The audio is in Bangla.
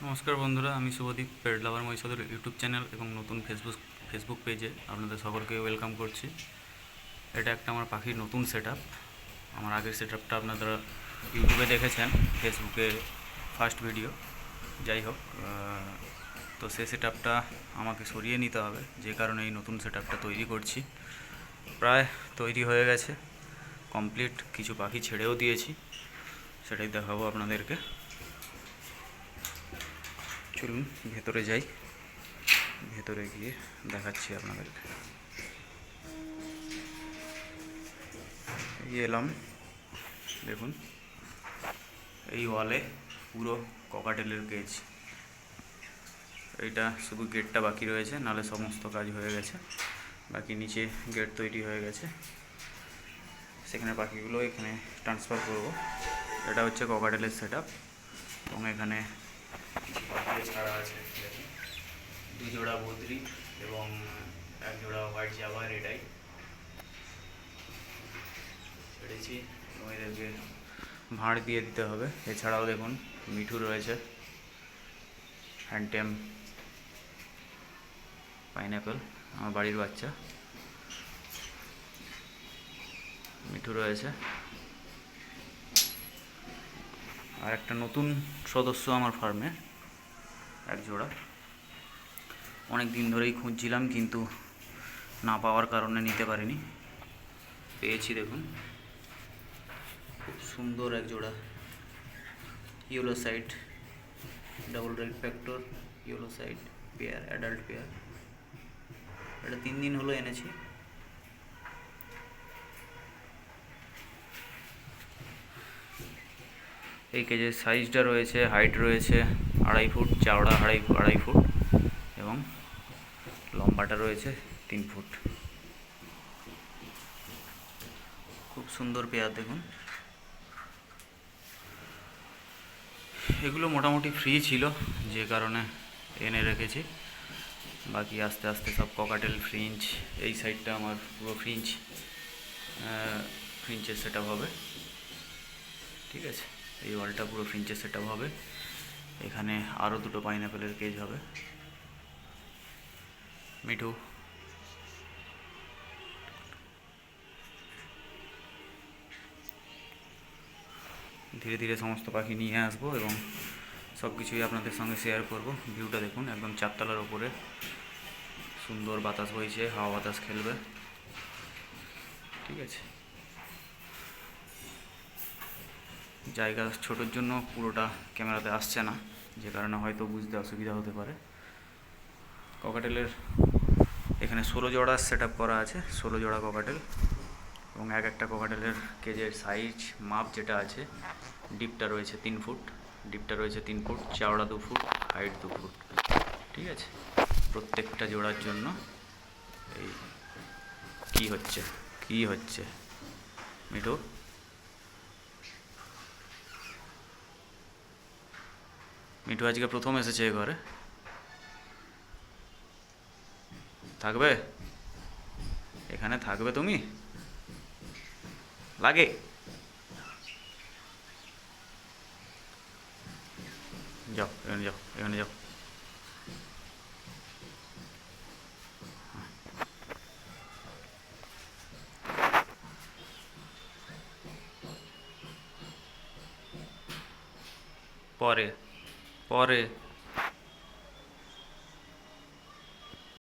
নমস্কার বন্ধুরা, আমি শুভদীপ পেড লাভার মহিষাদুর ইউটিউব চ্যানেল এবং নতুন ফেসবুক পেজে আপনাদের সকলকে ওয়েলকাম করছি। এটা একটা আমার পাখির নতুন সেট আপ। আমার আগের সেট আপটা আপনারা ইউটিউবে দেখেছেন, ফেসবুকে ফার্স্ট ভিডিও। যাই হোক, তো সেই সেট আপটা আমাকে সরিয়ে নিতে হবে, যে কারণে এই নতুন সেট আপটা তৈরি করছি। প্রায় তৈরি হয়ে গেছে, কমপ্লিট। কিছু পাখি ছেড়েও দিয়েছি, সেটাই দেখাবো আপনাদেরকে। চলুন ভেতরে যাই, ভেতরে গিয়ে দেখাচ্ছি আপনাদেরকে। এই এলাম, দেখুন এই ওয়ালে পুরো ককাটেলের কেজ। এইটা শুধু গেটটা বাকি রয়েছে, নাহলে সমস্ত কাজ হয়ে গেছে। বাকি নিচে গেট তৈরি হয়ে গেছে, সেখানে পাখিগুলো এখানে ট্রান্সফার করব। এটা হচ্ছে ককাটেলের সেট আপ, এবং এখানে ছাড়া আছে দু জোড়া বদ্রি এবং এক জোড়া হোয়াইট জাভা রেডাই ছেড়েছি, এবং এদেরকে ভাঁড় দিয়ে দিতে হবে। এছাড়াও দেখুন মিঠু রয়েছে, হ্যান্ডটেম পাইনঅ্যাপেল, আমার বাড়ির বাচ্চা মিঠু রয়েছে। আর একটা নতুন সদস্য আমার ফার্মে, এক জোড়া। অনেক দিন ধরেই খুঁজছিলাম, কিন্তু না পাওয়ার কারণে নিতে পারিনি। পেয়েছি, দেখুন খুব সুন্দর এক জোড়া yellow side double red factor yellow side pair, adult pair. এটা 3 দিন হলো এনেছি। এই কেজের সাইজটা রয়েছে, হাইট রয়েছে 2.5 ফুট, চওড়া 2.5 ফুট, এবং লম্বাটা রয়েছে 3 ফুট। খুব সুন্দর পেয়ার, দেখুন। এগুলো মোটামুটি ফ্রি ছিল, যে কারণে এনে রেখেছি। বাকি আস্তে আস্তে সব ককাটেল ফ্রিঞ্চ, এই সাইডটা আমার পুরো ফ্রিঞ্চের সেট আপ হবে। ঠিক আছে, এই ওয়ালটা পুরো ফ্রিঞ্চের সেট আপ হবে। এখানে আরও দুটো পাইনঅ্যাপেলের কেজ হবে। মিঠু ধীরে ধীরে সমস্ত পাখি নিয়ে আসবো এবং সব কিছুই আপনাদের সঙ্গে শেয়ার করব। ভিউটা দেখুন, একদম 4 তলার ওপরে সুন্দর বাতাস বইছে, হাওয়া বাতাস খেলবে। ঠিক আছে, জায়গা ছোটোর জন্য পুরোটা ক্যামেরাতে আসছে না, যে কারণে হয়তো বুঝতে অসুবিধা হতে পারে। ককাটেলের এখানে 16 জোড়া সেট আপ করা আছে, 16 জোড়া ককাটেল, এবং এক একটা ককাটেলের কেজের সাইজ মাপ যেটা আছে, ডিপটা রয়েছে 3 ফুট, চওড়া 2 ফুট, হাইট 2 ফুট। ঠিক আছে, প্রত্যেকটা জোড়ার জন্য। এই কি হচ্ছে মিঠু? মিঠু আজকে প্রথম এসেছে এ ঘরে, থাকবে এখানে, থাকবে তুমি? লাগে? যাও, এখানে যাও, এখানে যাও। পরে পরে